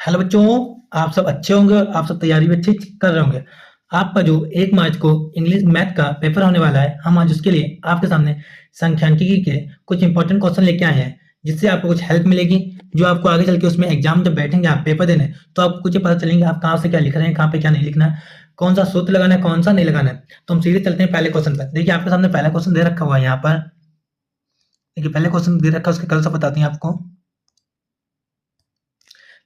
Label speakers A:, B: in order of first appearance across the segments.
A: Hello बच्चों, आप सब अच्छे होंगे। आप सब तैयारी भी अच्छी कर रहे होंगे। आपका जो 1 मार्च को इंग्लिश मैथ का पेपर होने वाला है, हम आज उसके लिए आपके सामने सांख्यिकी के कुछ इंपॉर्टेंट क्वेश्चन लेके आए हैं, जिससे आपको कुछ हेल्प मिलेगी। जो आपको आगे चल के उसमें एग्जाम जब बैठेंगे आप पेपर देने, तो आपको कुछ पता चलेंगे आप कहाँ से क्या लिख रहे हैं, कहाँ पे क्या नहीं लिखना है, कौन सा सूत्र लगाना है, कौन सा नहीं लगाना है। तो हम सीधे चलते हैं पहले क्वेश्चन पर। देखिए आपके सामने पहला क्वेश्चन दे रखा हुआ है यहाँ पर। देखिए पहले क्वेश्चन दे रखा है, उसके कल से बताती हैं आपको।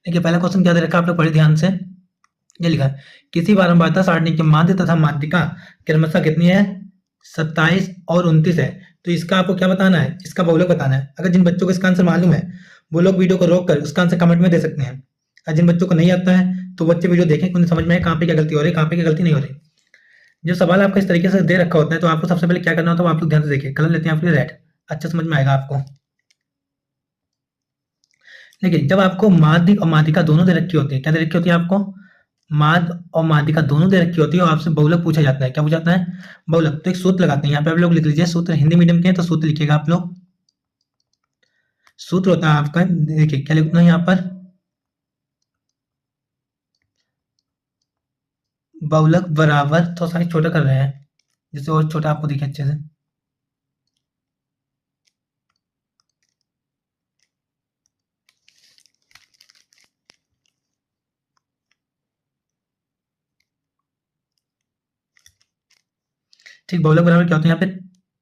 A: देखिए पहला क्वेश्चन क्या दे रखा है, आप लोग पढ़े ध्यान से। ये लिखा है, किसी बारंबारता सारणी की माध्य तथा माध्यिका क्रमशः कितनी है? 27 और 29 है। तो इसका आपको क्या बताना है? इसका बहुलक बताना है। अगर जिन बच्चों को इसका आंसर मालूम है, वो लोग वीडियो को रोक कर उसका आंसर कमेंट में दे सकते हैं। और जिन बच्चों को नहीं आता है, तो बच्चे वीडियो देखें कि उन्हें समझ में आए कहाँ पे क्या गलती हो रही है, कहाँ पे क्या गलती नहीं हो रही। जो सवाल आपका इस तरीके से दे रखा होता है, तो आपको सबसे पहले क्या करना होता है वो आप लोग ध्यान से देखिए। कलर लेते हैं आपके लिए रेड, अच्छा समझ में आएगा आपको। देखिए जब आपको माध्य और माध्यिका दोनों दे रखी होती है, क्या दे रखी होती है आपको? माध्य और माध्यिका दोनों दे रखी होती है, और आपसे बहुलक पूछा जाता है। क्या पूछा जाता है? बहुलक। तो एक सूत्र लगाते हैं यहाँ पे, आप लोग लिख लीजिए सूत्र। हिंदी मीडियम के हैं तो सूत्र लिखिएगा आप लोग। सूत्र होता है आपका, देखिए क्या लिखना है यहाँ पर, बहुलक बराबर, तो साइज छोटा कर रहे हैं जिससे और छोटा आपको दिखे अच्छे से। ठीक, बहुलक बराबर क्या होता है यहाँ पे?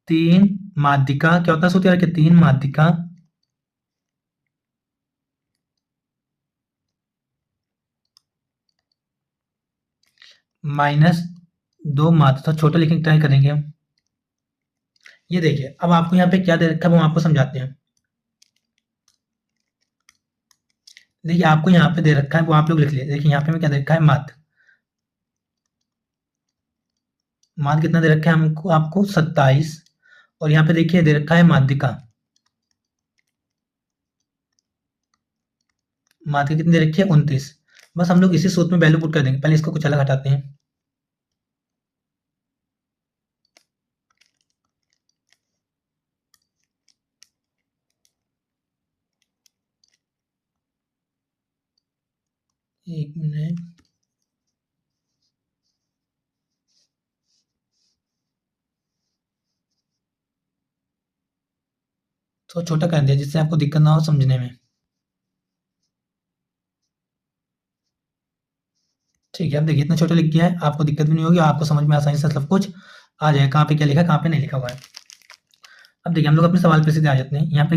A: 3 माध्यिका, क्या होता है सूत्र यार, कि 3 माध्यिका माइनस 2 माध्य। तो छोटा लिखने की ट्राई करेंगे हम। ये देखिए अब आपको यहाँ पे क्या दे रखा है वो आपको समझाते हैं। देखिए आपको यहाँ पे दे रखा है वो आप लोग लिख लिए। देखिए यहाँ पे मैं क्या दे रखा है, माध्य। माध्य कितना दे रखा है हमको, आपको 27। और यहाँ पे देखिए दे रखा है माध्यिका। माध्यिका कितनी दे रखी है? 29। बस हम लोग इसी सूत्र में वैल्यू पुट कर देंगे। पहले इसको कुछ अलग हटाते हैं। एक मिनट, तो छोटा कर दिया जिससे आपको दिक्कत ना हो समझने में। ठीक है, अब देखिए इतना छोटा लिख दिया है, आपको दिक्कत भी नहीं होगी, आपको समझ में आसानी से सब कुछ आ जाएगा, कहाँ पे क्या लिखा है, कहाँ पे नहीं लिखा हुआ है। अब देखिए हम लोग अपने सवाल पे सीधे आ जाते हैं। यहाँ पे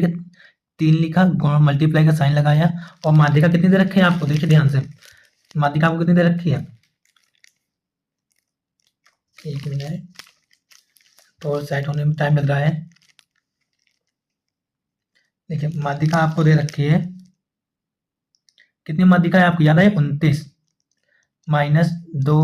A: 3 लिखा, मल्टीप्लाई का साइन लगाया, और माध्यिका कितनी दे रखी है आपको, देखिए ध्यान से। माध्यिका आपको कितनी दे रखी है? एक मिनट, और सेट होने में टाइम लग रहा है। देखिए माध्यिका आपको दे रखी है, कितनी माध्यिका है आपको याद है? 29 माइनस 2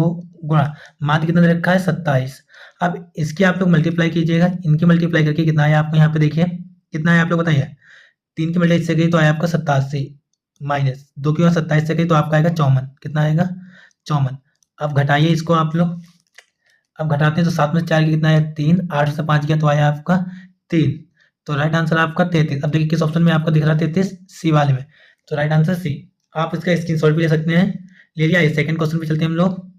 A: गुणा माध्य कितना दे रखा है? 27। अब इसकी आप लोग मल्टीप्लाई कीजिएगा, इनकी मल्टीप्लाई करके कितना आया आपको यहाँ पे देखिए, कितना है आप लोग बताइए। 3 की मल्टीप्लाई से गई तो आया आपका 87, माइनस 2 की 27 से गई तो आपका आएगा 54। कितना आएगा? 54। अब घटाइए इसको आप लोग। अब घटाते हैं तो 7 में 4 की कितना है? 3। 8 से 5 गया तो आया आपका 3। तो राइट आंसर आपका 33। अब देखिए किस ऑप्शन में आपका दिख रहा है 33, सी वाले में। तो राइट आंसर सी। आप इसका स्क्रीनशॉट भी ले सकते हैं। ले लिया। सेकंड क्वेश्चन पे चलते हैं हम लोग।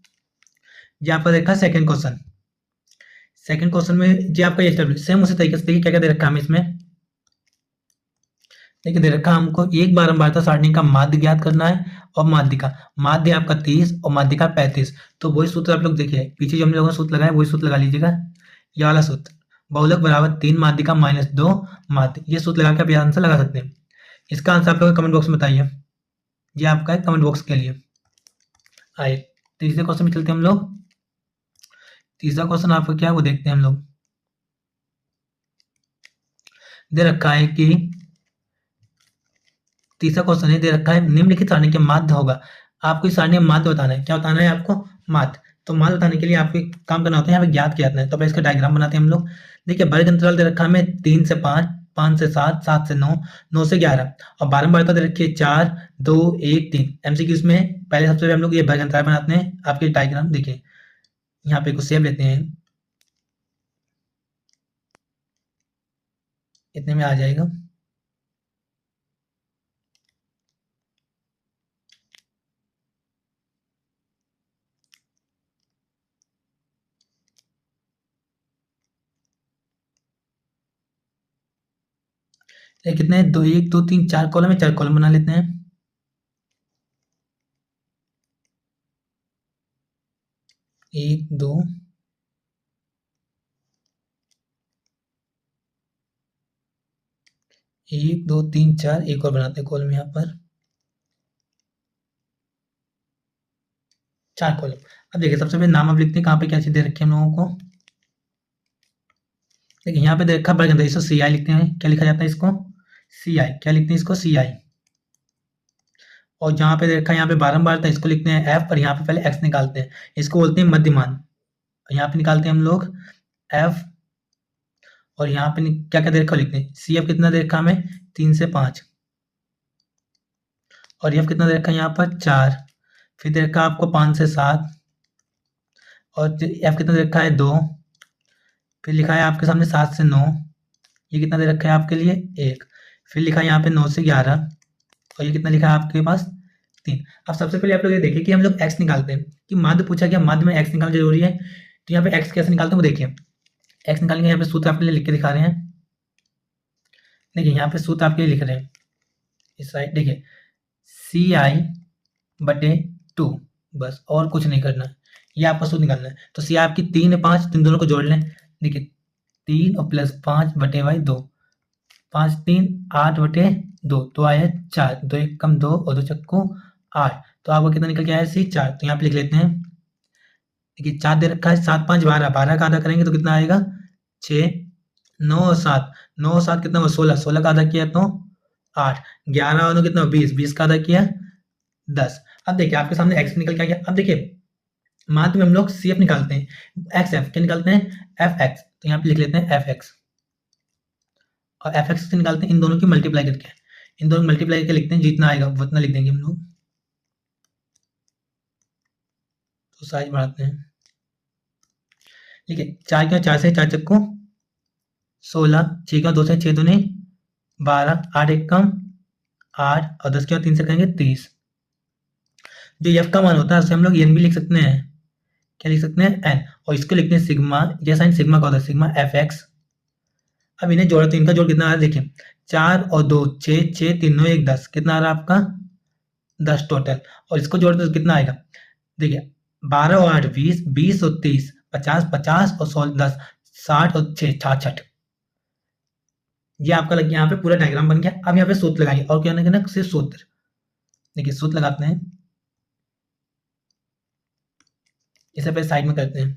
A: ये आपका देखा सेकंड क्वेश्चन। सेकंड क्वेश्चन में जी आपका ये सेम उसी तरीके से देखिए क्या क्या दे रखा है हमें इसमें। देखिए दे रखा है हमको एक बारंबारता सारणी का माध्य ज्ञात करना है, और माध्यिका। माध्य आपका 30 और माध्यिका 35। तो वही सूत्र आप लोग देखिए, पीछे जो हम लोगों ने सूत्र लगाया वही सूत्र लगा लीजिएगा। ये वाला सूत्र, बहुलक बराबर 3 माध्यिका माइनस 2 माध्य। ये सूत्र लगा के आप ये आंसर लगा सकते हैं। इसका आंसर आप लोग कमेंट बॉक्स में बताइए। ये आपका है कमेंट बॉक्स के लिए। आइए तीसरे क्वेश्चन में चलते हैं हम लोग। तीसरा क्वेश्चन आपका क्या है वो देखते हैं हम लोग। दे रखा है कि तीसरा क्वेश्चन है, दे रखा है निम्नलिखित सारणी के माध्य होगा। आपको इस सारणी में माध्य बताना है। क्या बताना है आपको? माध्य। तो माध्य बताने के लिए आपको एक काम करना होता है, यहाँ पे ज्ञात किया जाता है। तो इसका डायग्राम बनाते हैं हम लोग। देखिए वर्ग अंतराल दे रखा है हमें 3 से 5, 5 से 7, 7 से 9, 9 से 11, और बारंबारता दे रखी है 4, 2, 1, 3। एमसीक्यूज में पहले सबसे पहले हम लोग ये वर्ग अंतराल बनाते हैं। आपके डायग्राम देखिए, यहाँ पे कुछ सेव लेते हैं, इतने में आ जाएगा। ये कितने हैं? दो, एक दो तीन चार कॉलम है, चार कॉलम बना लेते हैं। एक दो एक दो तीन चार, एक और बनाते हैं कॉलम यहाँ पर, चार कॉलम। अब देखिए सबसे पहले नाम अब लिखते हैं, कहाँ पे क्या चीज दे रखी है हम लोगों को। देखिए यहाँ पे दे रखा है, इसको सी आई लिखते हैं। क्या लिखा जाता है इसको? सी आई। क्या लिखते हैं इसको? सी आई। और जहाँ पे दे रखा है यहाँ पे बारंबार था, इसको लिखते हैं एफ, और यहाँ पे पहले एक्स निकालते हैं, इसको बोलते हैं मध्यमान। यहाँ पे निकालते हैं हम लोग एफ, और यहाँ पे क्या क्या दे रखा है लिखते हैं। सी एफ कितना दे रखा है हमें? 3 से 5। और एफ कितना दे रखा है यहाँ पर? 4। फिर दे रखा है आपको 5 से 7। और एफ कितना दे रखा है? 2। फिर लिखा है आपके सामने 7 से 9। ये कितना दे रखा है आपके लिए? 1। फिर लिखा है यहाँ पे 9 से 11। और ये कितना लिखा है आपके पास? 3। अब सबसे पहले आप लोग ये देखिए कि हम लोग एक्स निकालते हैं, कि माध्य पूछा गया, माध्य में एक्स निकालना जरूरी है। तो यहाँ पे एक्स कैसे निकालते हैं वो देखिए। एक्स निकालेंगे, यहाँ पे सूत्र आपके लिए लिख के दिखा रहे हैं। देखिए यहाँ पे सूत्र आपके लिए लिख रहे हैं इस साइड, देखिए सी आई बटे 2, बस और कुछ नहीं करना है, ये आपका सूत्र निकालना है। तो सी आपकी 3 है 5, तो इन दोनों को जोड़ लें। देखिए 3 और प्लस 5 बटे भाई 2, 5 3 8 बटे 2, तो आया 4, 2 1 कम 2 और 2 चक्कू 8। तो आपको कितना निकल के आया? सी 4। तो यहाँ पे लिख लेते हैं। देखिए 4 दे रखा है, 7 5 12, 12 का आधा करेंगे तो कितना आएगा? 6। 9 और 7, 9 और 7 कितना हुआ? 16, 16 का आधा किया तो 8, 11 और 9 कितना? 20, 20 का आधा किया 10। अब देखिए आपके सामने एक्स निकल के आ गया। अब देखिए माध्य में हम लोग सी एफ निकालते हैं, एक्स एफ क्या निकालते हैं? F x. तो यहाँ पे लिख लेते हैं एफ एक्स, और एफ एक्स से निकालते हैं इन दोनों की मल्टीप्लाई करके। इन दोनों मल्टीप्लाई करके लिखते हैं, जितना आएगा वो उतना लिख देंगे हम लोग। तो साइज बढ़ाते हैं। ठीक है, 4 क्या? 4 से 4 चक्को 16, 6 क्या? 2 से 6 दूनी 12, 8 एक कम 8, और 10 क्या? 3 से करेंगे 30। जो एफ का मान होता है उसे हम लोग एन भी लिख सकते हैं। क्या लिख सकते हैं? एन। और इसको लिखते हैं सिग्मा। ये साइन सिग्मा का होता है, सिग्मा एफ एक्स। अब इन्हें जोड़ा तो इनका जोड़ कितना आ रहा है देखिए, 4 और 2 6, 6 3 9 1 10, कितना आ रहा है आपका? 10 टोटल। और इसको जोड़ते तो कितना आएगा? देखिए 12 और 8 20, 20 और 30 50, 50 और 16 10, 60 और 6 66। ये आपका लग गया, यहाँ पे पूरा डायग्राम बन गया। अब यहाँ पे सूत्र लगाएंगे, और क्या ना सिर्फ सूत्र। देखिए सूत्र लगाते हैं, इसे पहले साइड में करते हैं।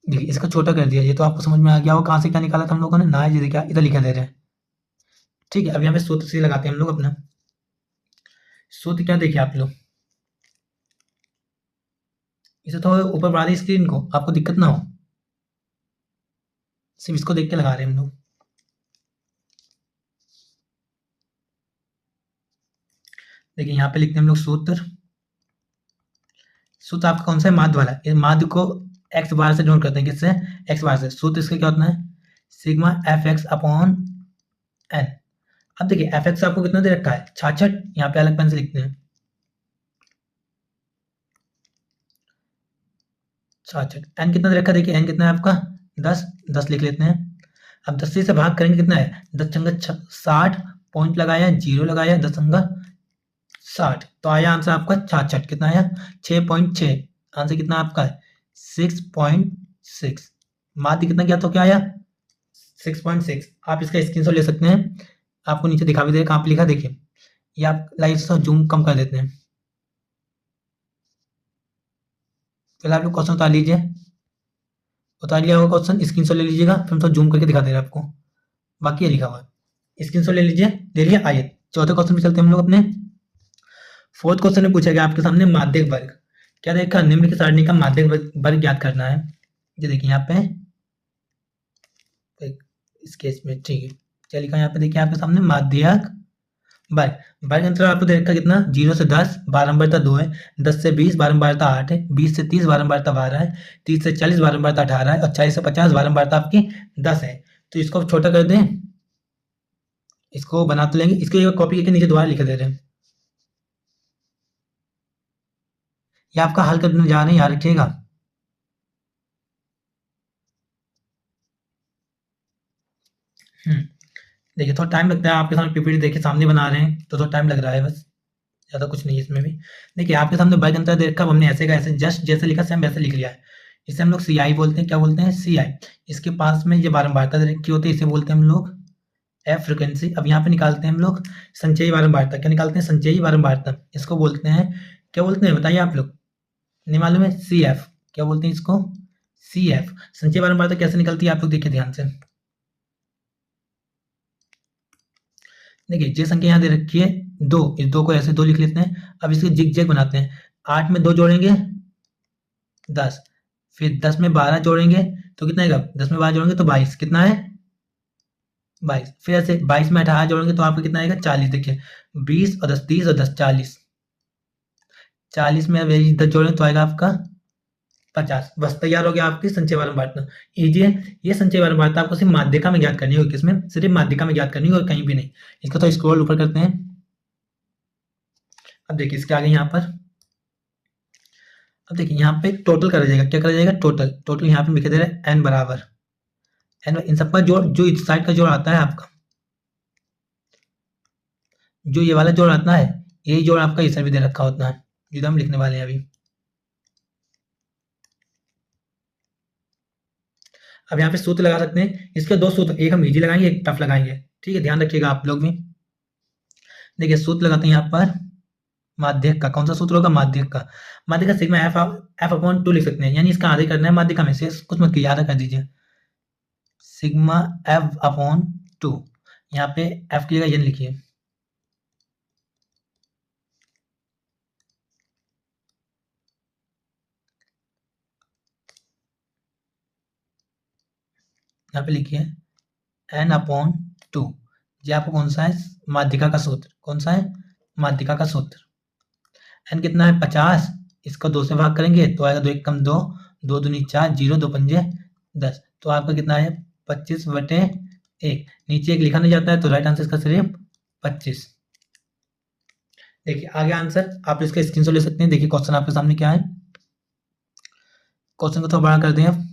A: देखिए इसको छोटा कर दिया, ये तो आपको समझ में आ गया वो कहाँ से क्या निकाला था हम लोगों ने ना, ये देखिए इधर लिखा दे रहे हैं। ठीक है, अब यहाँ पे सूत्र से लगाते हैं हम लोग अपना सूत्र। क्या देखिए आप लोग, इसे तो ऊपर बढ़ा दी स्क्रीन को, आपको दिक्कत ना हो, सिर्फ इसको देख के लगा रहे हैं हम लोग। देखिए यहाँ पे लिखते हैं हम लोग सूत्र। सूत्र आपका कौन सा है? माध्य वाला। इस माध्य को एक्स बार से नोट करते हैं, किससे? एक्स बार से। सूत्र इसका क्या होता है? Sigma F X upon N. अब देखिए एफ एक्स आपको कितना दे रखा है? 66। यहाँ पे अलग पेन से लिखते हैं 66। एन कितना दे रखा है? देखिए एन कितना है आपका? 10, 10 लिख लेते हैं। अब 10 से भाग करेंगे, कितना है? 10 चंगा 60, पॉइंट लगाया, जीरो लगाया, 10 चंगा 60, तो आया आंसर आपका 66। कितना आया? 6.6। आंसर कितना आपका है? 6.6। माध्य कितना किया तो क्या आया? 6.6। आप इसका स्क्रीनशॉट ले सकते हैं, आपको नीचे दिखा भी देगा कहाँ पे लिखा, देखिए। ये आप लाइट से जूम कम कर देते हैं। फिलहाल आप लोग क्वेश्चन उतार लीजिए, उतार लिया होगा क्वेश्चन, स्क्रीनशॉट ले लीजिएगा, फिर हम तो जूम करके दिखा दे रहे हैं आपको। बाकी ये लिखा हुआ है, स्क्रीनशॉट ले लीजिए। ले लिया। आइए चौथे क्वेश्चन पे चलते हैं हम लोग अपने। फोर्थ क्वेश्चन में पूछा गया आपके सामने माध्यक वर्ग। क्या देखा? निम्नलिखित सारणी का माध्यक वर्ग ज्ञात करना है। ये देखिए यहाँ पे इस केस में, ठीक है, क्या लिखा है यहाँ पे? देखिए आपके सामने माध्यक वर्ग। वर्ग अंतराल आपको दे रखा कितना? 0 से 10, बारंबारता 2 है, 10 से 20 बारंबारता 8 है, 20 से 30 बारंबारता 12 है, 30 से 40 बारंबारता 18 है, और 40 से 50 बारंबारता आपकी 10 है। तो इसको छोटा कर दें, इसको बना तो लेंगे, इसको एक कॉपी करके नीचे दोबारा लिख दे रहे हैं। ये आपका हल करने जा रहे हैं, याद रखिएगा। देखिए थोड़ा टाइम लगता है, आपके सामने पीपीटी देखिए सामने बना रहे हैं तो थोड़ा टाइम लग रहा है बस, ज़्यादा कुछ नहीं है इसमें भी। देखिए आपके सामने वर्ग अंतर दे रखा है, अब हमने ऐसे का ऐसे जस्ट जैसे लिखा सेम वैसे लिख लिया है। इसे हम लोग सी आई बोलते हैं, क्या बोलते हैं, सी आई। इसके पास में ये बारंबारता दे रखी होती है, इसे बोलते हैं हम लोग एफ फ्रिक्वेंसी। अब यहाँ पे निकालते हैं हम लोग संचयी बारंबारता, क्या निकालते हैं, संचयी बारंबारता। इसको बोलते हैं, क्या बोलते हैं बताइए आप लोग, नहीं मालूम है, सी एफ। क्या बोलते हैं इसको, सी एफ। संचयी बारंबारता कैसे निकलती है आप लोग देखिए ध्यान से। देखिए ये संख्या यहाँ दे रखी है 2, इस 2 को ऐसे 2 लिख लेते हैं। अब इसके जिग जैग बनाते हैं, 8 में 2 जोड़ेंगे 10, फिर 10 में 12 जोड़ेंगे तो कितना आएगा, 10 में 12 जोड़ेंगे तो 22, कितना है 22। फिर ऐसे 22 में 18 जोड़ेंगे तो आपको कितना आएगा 40। देखिए 20 और 10 30 और 10 40, 40 में अब यही 10 जोड़ेंगे तो आएगा आपका 50। बस तैयार हो गया आपकी संचय बारंबारता। इजी है, ये संचय बारंबारता आपको सिर्फ माध्यिका में ज्ञात करनी होगी, किसमें, सिर्फ माध्यिका में ज्ञात करनी होगी और कहीं भी नहीं। इसको तो स्क्रॉल ऊपर करते हैं। अब देखिए इसके आगे यहाँ पर, अब देखिए यहाँ पे टोटल करा जाएगा, क्या करा जाएगा, टोटल। टोटल यहाँ पे लिखा दे रहा है एन बराबर एन, इन सबका जोड़, जो इस साइड का जोड़ आता है आपका, जो ये वाला जोड़ आता है, यही जोड़ आपका इस साइड भी दे रखा होता है, जो हम लिखने वाले हैं अभी। अब यहाँ पे सूत्र लगा सकते हैं, इसके 2 सूत्र, एक हम इजी लगाएंगे एक टफ लगाएंगे, ठीक है, ध्यान रखिएगा आप लोग भी। देखिए सूत्र लगाते हैं यहाँ पर माध्यक का, कौन सा सूत्र होगा, माध्यक का। माध्यक का सिग्मा एफ, एफ अपॉन 2 लिख सकते हैं, यानी इसका आधे करना है माध्यिका में से, कुछ मत याद कर दीजिए, सिग्मा एफ अपॉन 2। यहाँ पे एफ की जगह एन लिखिए, यहाँ पे लिखिए एन अपॉन 2। ये आपको कौन सा है, माध्यिका का सूत्र, कौन सा है, माध्यिका का सूत्र। एन कितना है 50, इसको 2 से भाग करेंगे तो आएगा 2 एक कम 2, 2 दूनी 4, 0 2 पंजे 10, तो आपका कितना है 25/1। नीचे एक लिखा नहीं जाता है तो राइट आंसर इसका सिर्फ 25। देखिए आगे आंसर आप इसका स्क्रीनशॉट ले सकते हैं। देखिए क्वेश्चन आपके सामने क्या है, क्वेश्चन को थोड़ा बड़ा कर दें आप।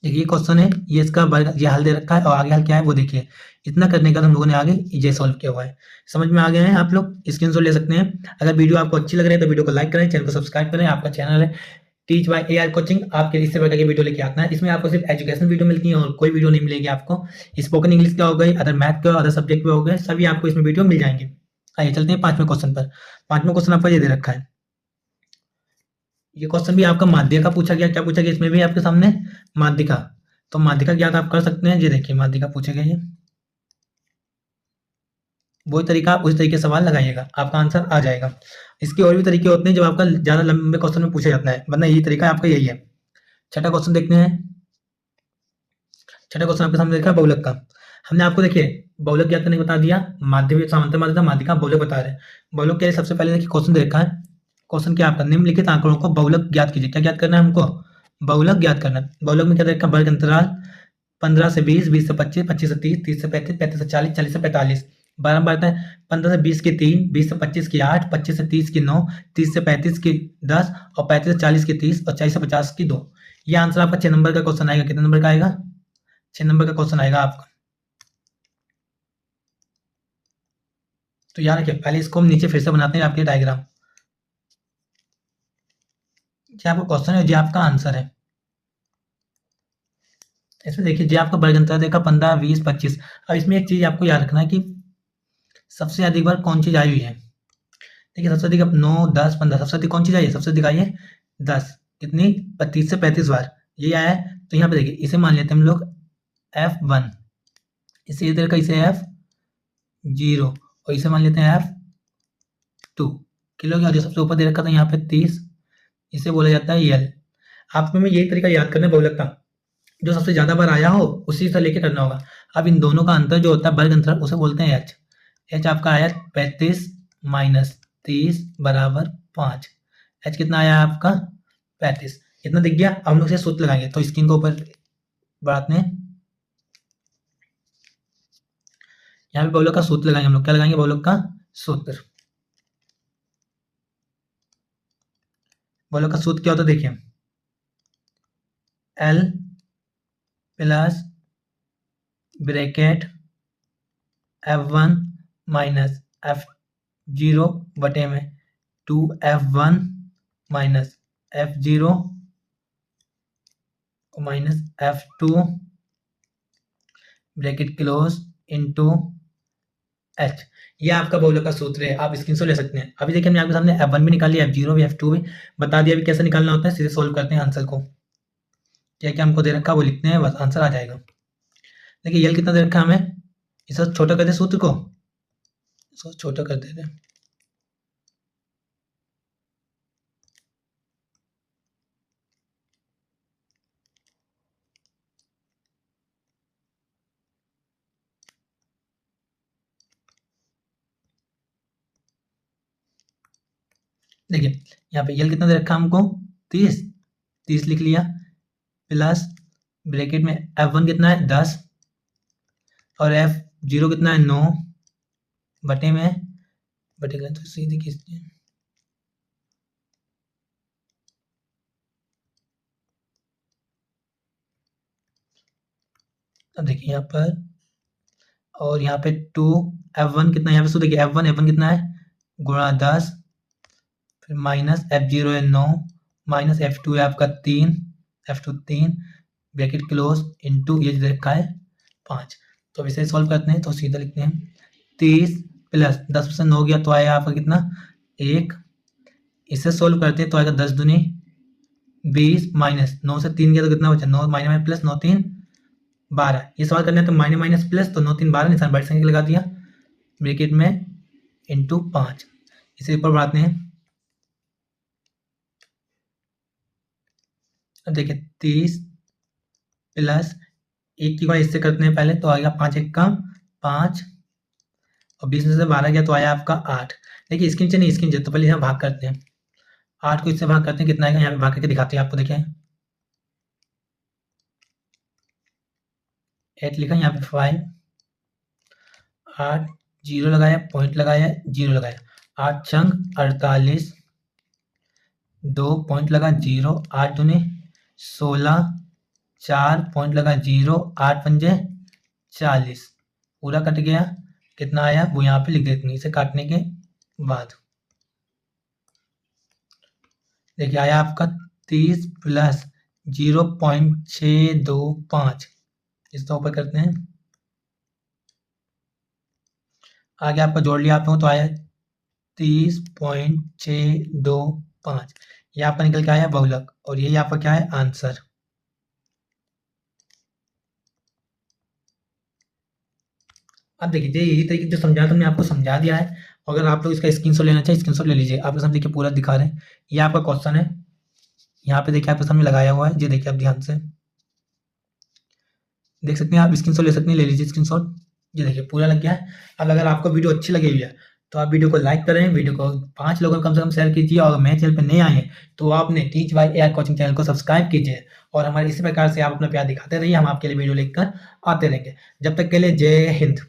A: देखिए क्वेश्चन है, ये इसका ये हल दे रखा है और आगे हल क्या है वो देखिए। इतना करने के बाद हम लोगों ने आगे ये सॉल्व किया हुआ है, समझ में आ गए हैं आप लोग, स्क्रीनशॉट ले सकते हैं। अगर वीडियो आपको अच्छी लग रही है तो वीडियो को लाइक करें, चैनल को सब्सक्राइब करें। आपका चैनल है टीच बाय एआई कोचिंग, आपके इस प्रकार की वीडियो लेके आता है। इसमें आपको सिर्फ एजुकेशन वीडियो मिलती है और कोई वीडियो नहीं मिलेगी आपको। स्पोकन इंग्लिश का हो गई, अदर मैथ का, अदर सब्जेक्ट पे हो गए, सभी आपको इसमें वीडियो मिल जाएंगे। आइए चलते हैं 5वें क्वेश्चन पर। 5वां क्वेश्चन आपका ये दे रखा है, ये क्वेश्चन भी आपका माध्यिका का पूछा गया। क्या पूछा गया इसमें भी आपके सामने, माध्यिका। तो माध्यिका ज्ञात आप कर सकते हैं, ये देखिए माध्यिका पूछा गया, ये वही तरीका, आप उसी तरीके से सवाल लगाइएगा, आपका आंसर आ जाएगा। इसके और भी तरीके होते हैं जब आपका ज्यादा लंबे क्वेश्चन में पूछा जाता है, वरना यही तरीका आपका यही है। छठा क्वेश्चन देखते हैं। छठा क्वेश्चन आपके सामने देखा बहुलक का। हमने आपको देखिए बहुलक ज्ञात करने को बता दिया, माध्यमिक समांतर माध्यिका, माध्यिका बहुलक बता रहे हैं। बहुलक के लिए सबसे पहले देखिए क्वेश्चन दे रखा है, क्वेश्चन क्या आपका, निम्नलिखित आंकड़ों को बहुलक ज्ञात कीजिए। क्या ज्ञात करना है हमको, बहुलक ज्ञात करना है। बहुलक में क्या दे रखा है, वर्ग अंतराल 15 से 20, 20 से 25, 25 से 30, 30 से 35, 35 से 40, 40 से 45। बारंबारता है 15 से 20 की 3, 20 से 25 की 8, 25 से 30 की 9, 30 से 35 की 10 और 35 से 40 की 30 और 40 से 50 की 2। ये आंसर आपका 6 नंबर का क्वेश्चन आएगा। कितने नंबर का आएगा, 6 नंबर का क्वेश्चन आएगा आपका। तो याद रखिए, पहले इसको हम नीचे फिर से बनाते हैं आपके डायग्राम। ये आपका क्वेश्चन है, ये आपका आंसर है। इसमें देखिए जो आपका वर्ग अंतर देखा 15, 20, 25। अब इसमें एक चीज आपको याद रखना है कि सबसे अधिक बार कौन चीज आई हुई है। देखिए सबसे अधिक 9, 10, 15, सबसे अधिक कौन चीज आई है, सबसे अधिक आई है 10। कितनी, 30 से 35 बार ये आया है। तो यहाँ पे देखिए इसे मान लेते हैं हम लोग F1, इसे इधर का इसे F0 और इसे मान लेते हैं F2। किलो का जो सबसे ऊपर दे रखा था यहाँ पे 30, इसे बोला जाता है L। आपको में यही तरीका याद करना है बहुलक का, जो सबसे ज्यादा बार आया हो उसी से लेके करना होगा। अब इन दोनों का अंतर जो होता है वर्ग अंतर, उसे बोलते हैं H। H आपका आया 35 माइनस 30 बराबर 5। H कितना आया आपका 35, इतना दिख गया। अब हम लोग इसे सूत्र लगाएंगे, तो स्क्रीन को ऊपर बढ़ाते हैं। यहाँ पे बहुलक का सूत्र लगाएंगे हम लोग, क्या लगाएंगे, बहुलक का सूत्र। बहुलक का सूत्र क्या होता है, देखिए L plus bracket F1 minus F0 बटे में 2F1 minus F0 minus F2 bracket close into H। ये आपका बहुलक का सूत्र है, आप स्क्रीनशॉट ले सकते हैं। अभी देखिए हमने आपके सामने F1 भी निकाल लिया, F0 भी, F2 भी बता दिया। अभी कैसे निकालना होता है, सीधे सोल्व करते हैं आंसर को। क्या क्या हमको दे रखा है वो लिखते हैं, बस आंसर आ जाएगा। देखिए यल कितना दे रखा है हमें, इसे छोटा कर दे सूत्र को, इसको छोटा कर देते हैं। देखिए यहाँ पे यल कितना दे रखा है हमको, 30 लिख लिया, प्लस ब्रैकेट में F1 कितना है 10 और F0 कितना है 9 बटे में तो सीधी खींचते हैं। अब देखिए यहाँ पर, और यहाँ पे 2F1 कितना, यहाँ पे सो देखिए F1 कितना है गुणा 10, फिर माइनस F0 है 9, माइनस F2 है आपका 3, F2 3 ब्रैकेट क्लोज इनटू ये दे रखा है 5। तो अब इसे सॉल्व करते हैं, तो सीधा लिखते हैं 30 प्लस 10 से 9 गया तो आएगा आपका कितना 1। इसे सॉल्व करते हैं तो आएगा 10 दूनी 20 माइनस 9 से 3 गया तो कितना बचा 9 माइनस प्लस 9 3 12। ये सवाल करना है तो माइनस माइनस प्लस, तो 9 3 12 निशान बड़ी संख्या लगा दिया ब्रैकेट में इनटू 5। इसे ऊपर बढ़ाते हैं। अब देखिए 30 प्लस 1 की गुणा इससे करते हैं पहले, तो आएगा 5 1 का 5 और 20 में से 12 गया तो आया आपका 8। देखिए इसके नीचे नहीं, इसके नीचे, तो पहले यहाँ भाग करते हैं, 8 को इससे भाग करते हैं, कितना आएगा यहाँ पे भाग करके दिखाते हैं आपको। देखिए 8 लिखा, यहाँ पे 5 8 जीरो लगाया, पॉइंट लगाया, जीरो लगाया, 8 छंग 48, 2 पॉइंट लगा 0, 8 दूनी 16, 4 पॉइंट लगा 0, 8 पंजे 40, पूरा कट गया। कितना आया वो यहाँ पे लिख देते हैं इसे काटने के बाद। देखिए आया आपका 30 प्लस 0.625, इसका ऊपर करते हैं, आगे आपका जोड़ लिया आप लोगों तो आया 30.625। ये आपका निकल के आया बहुलक, और यही आपका क्या है आंसर। अब देखिए यही तरीके जो समझा था, हमने आपको समझा दिया है। अगर आप लोग इसका स्क्रीनशॉट लेना चाहिए, स्क्रीनशॉट ले लीजिए। आपके सामने देखिए पूरा दिखा रहे हैं, ये आपका क्वेश्चन है, यहाँ पे देखिए आपके सामने लगाया हुआ है, ये देखिए आप ध्यान से देख सकते हैं, आप स्क्रीनशॉट ले सकते हैं, ले लीजिए स्क्रीनशॉट। ये देखिए पूरा लग गया है। अब अगर आपको वीडियो अच्छी लगी हुई है तो आप वीडियो को लाइक करें, वीडियो को 5 लोगों को कम से कम शेयर कीजिए, और मेरे चैनल पर नए आए हैं तो आपने teach bye AI coaching channel को सब्सक्राइब कीजिए, और हमारे इसी प्रकार से आप अपना प्यार दिखाते रहिए, हम आपके लिए वीडियो लेकर आते रहेंगे। जब तक के लिए जय हिंद।